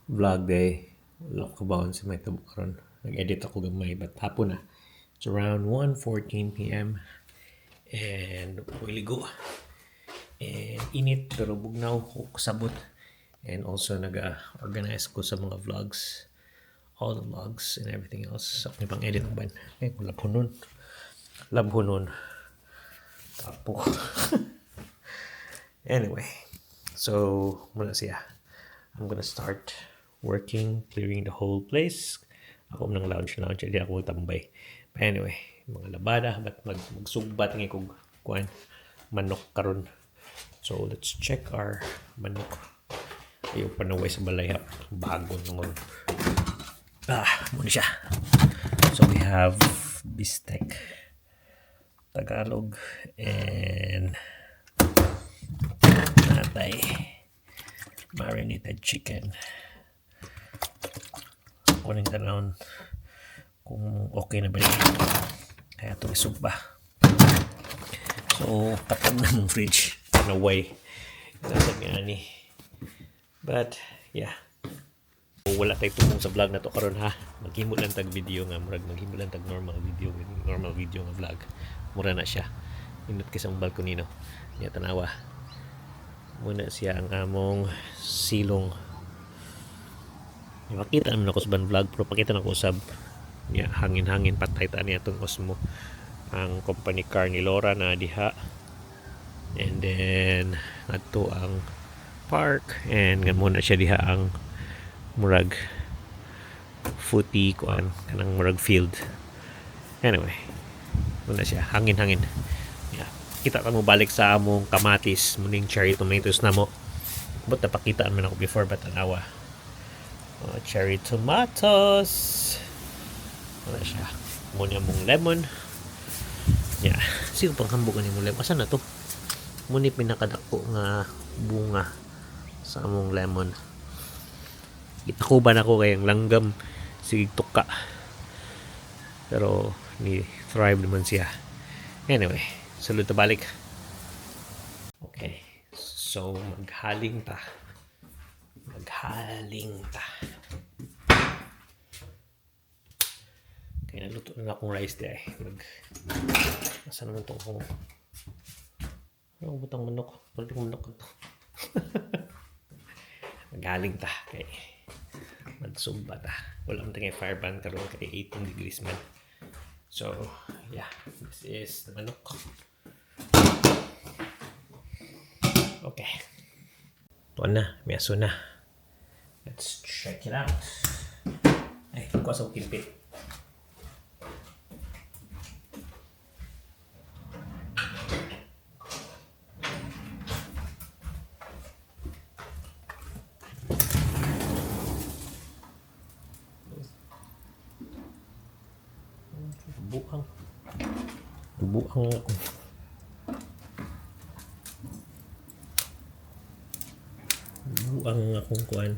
vlog day. Wala ko baon sa may tabo karon. Nag-edit ako gamay but hapon na. It's around 1:14 p.m. and ligo. And init pero bugnaw ko sabot. And also nag-organize ko sa mga vlogs. All the vlogs and everything else. So, pang edit ko ba? Labho nun. Tapo. Anyway. So, muna siya. I'm gonna start working, clearing the whole place. Ako nang lounge, hindi ako tambay. But anyway, mga labada, ba't magsugbat ng ikong kuan, manok karon. So, let's check our manok. Ayaw panaway sa balay, bago naman. Muna siya. So, we have bistek, Tagalog, and natay, marinated chicken. Kunin ka na kung okay na ba niya. Kaya ito isugba. So, katag na ng fridge. Naway. Nasa gani. But, yeah. So, wala tayo tumong sa vlog na to karon ha. Maghimo lang tag video nga. Maghimo lang tag normal video nga vlog. Mura na siya. Inut ka sa balkonino. Niya tanawa. Muna siya ang among silong. Makita naman ako sa ban vlog pero pakita na ko sa hangin-hangin patay ta niya itong osmo ang company car ni Laura na diha, and then ato ang park and muna siya diha ang murag footy kuan kanang murag field. Anyway, muna siya hangin-hangin. Kita ka mo balik sa among kamatis muning cherry tomatoes na mo but napakitaan man ako before but tanawa. Cherry tomatoes. Wala siya. Muna mong lemon. Yeah. Sino pang hambugan ni mong lemon? Asan na to? Muna pinakadako nga bunga sa among lemon. Itakuban ako kayang langgam. Sige tuka. Pero ni thrive naman siya. Anyway. Salud na balik. Okay. So, maghaling ta. Okay, naluto na akong rice di ay. Nasa naman itong kung ano butang manok? Pwede kong manok ito. Maghaling ta. Okay. Magsumba ta. Wala mo tayong fire ban karoon kay 18 degrees man. So, yeah. This is the manok. Okay. Ito na. May aso na. Let's check it out. Ay, kuha sa kimpit. Buang ako. Buang akong kuan.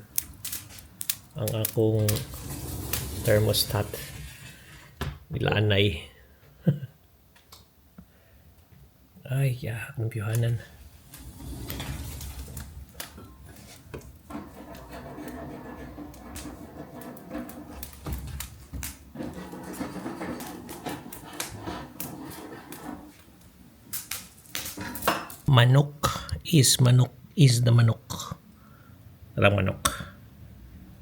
Ang akong thermostat nilaanay. Ay, akong piyuhanan. Manok is the manok. Alang manok.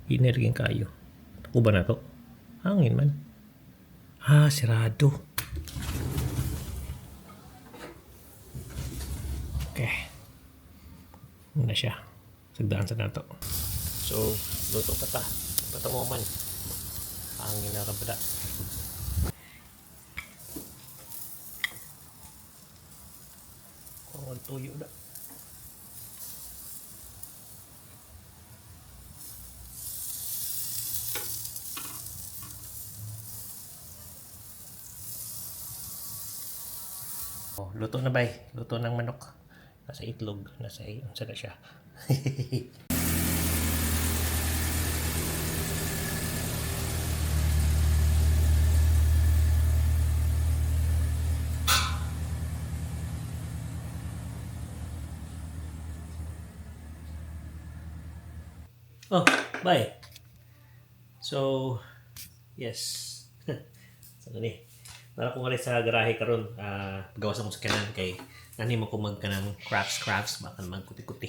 Inerging kayo. Ako ba na to? Hangin man. Sirado. Okay. Muna siya. Sagdaan sa nato. So, luto pa ta. Pata mo man. Hangin na kabada. Kung tuyo na. Luto na ba eh? Luto ng manok. Nasa itlog. Nasa na siya. Oh, bye. So, yes. So, gani. Nara ko nga sa garahe karon, gawas ako sa kanan kay nani mo ko magkanang crafts baka magkuti-kuti.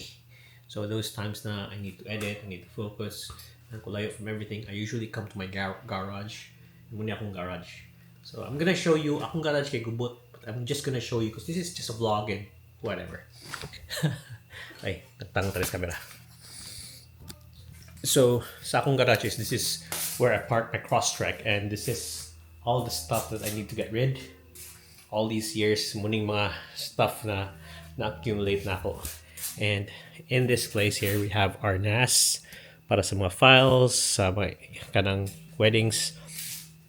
So those times na I need to edit, I need to focus, and kulayo from everything, I usually come to my garage. Muna akong garage. So I'm gonna show you akong garage kay gubot, but I'm just gonna show you because this is just a vlog and whatever. Ay, nagtang talis camera. So, sa akong garages, this is where I park my cross-track, and this is all the stuff that I need to get rid. All these years, muning mga stuff na na-accumulate na ako. And in this place here, we have our NAS para sa mga files, sa mga kanang weddings.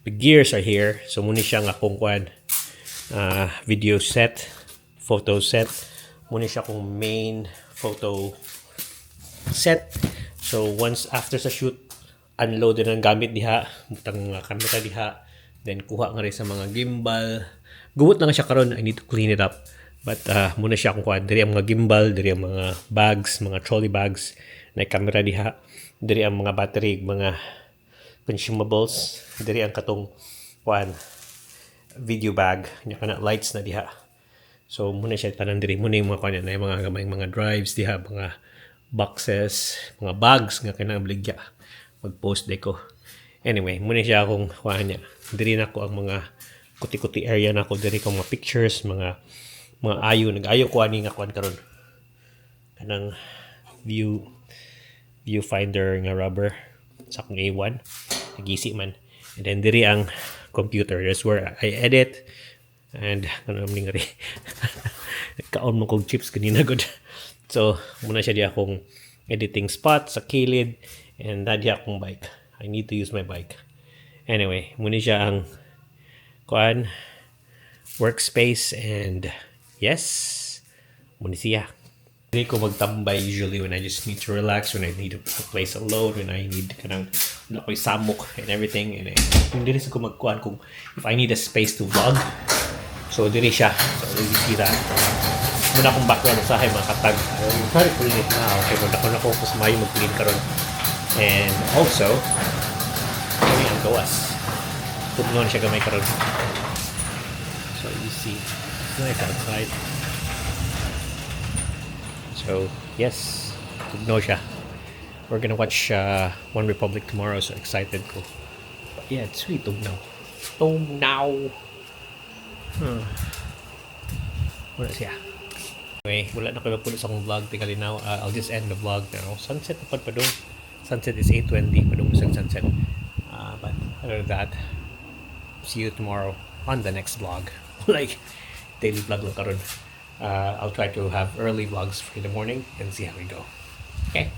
The gears are here. So, muna siya nga akong video set, photo set. Muna siya akong main photo set. So once after sa shoot, unload din ang gamit diha, butang camera diha, then kuha nga rin sa mga gimbal. Gubot lang siya karon, I need to clean it up. But muna siya akong kuha, diri ang mga gimbal, diri ang mga bags, mga trolley bags, na camera diha, diri ang mga battery, mga consumables, diri ang katong video bag, nya kana lights na diha. So muna siya tanan diri, muna yung mga kuha na yung mga gamay mga drives diha, mga boxes, mga bags nga kinabligya mag-post ko. Anyway, muna siya akong kuha niya. Diri na ko ang mga kuti-kuti area na ko, diri ko mga pictures, mga ayo, nag-ayo ko ani nga kuan karon. Kanang viewfinder nga rubber sa akong A1, nagisi man. And then diri ang computer, that's where I edit. And ano ning ri. Kaon mo kog chips kanina gud. So, muna siya di akong editing spot sa kilid, and di akong bike. I need to use my bike. Anyway, muna siya ang workspace, and yes, muna siya. Hindi ko magtambay usually when I just need to relax, when I need a place alone, when I need kanang ako'y samok and everything. And hindi rin ko magkuhan kung if I need a space to vlog. So, diri siya. So, you see that. Muna akong background sa mga katag. Sorry for it now. Okay, muna ako focus mayo mag-clean karon. And also, kami ang gawas. Tugnon siya gamay karon. So you see, it's nice outside. So yes, tugno siya. We're gonna watch One Republic tomorrow, so excited ko. But yeah, it's sweet tugnaw. Tugnaw. Wala siya. Anyway, wala na kayo mapuno sa akong vlog. Tingali now, I'll just end the vlog now. Sunset na pa doon. Sunset is 8:20. Padung sa sunset. But other than that, see you tomorrow on the next vlog. Like, daily vlog lang karon. I'll try to have early vlogs for the morning and see how we go. Okay?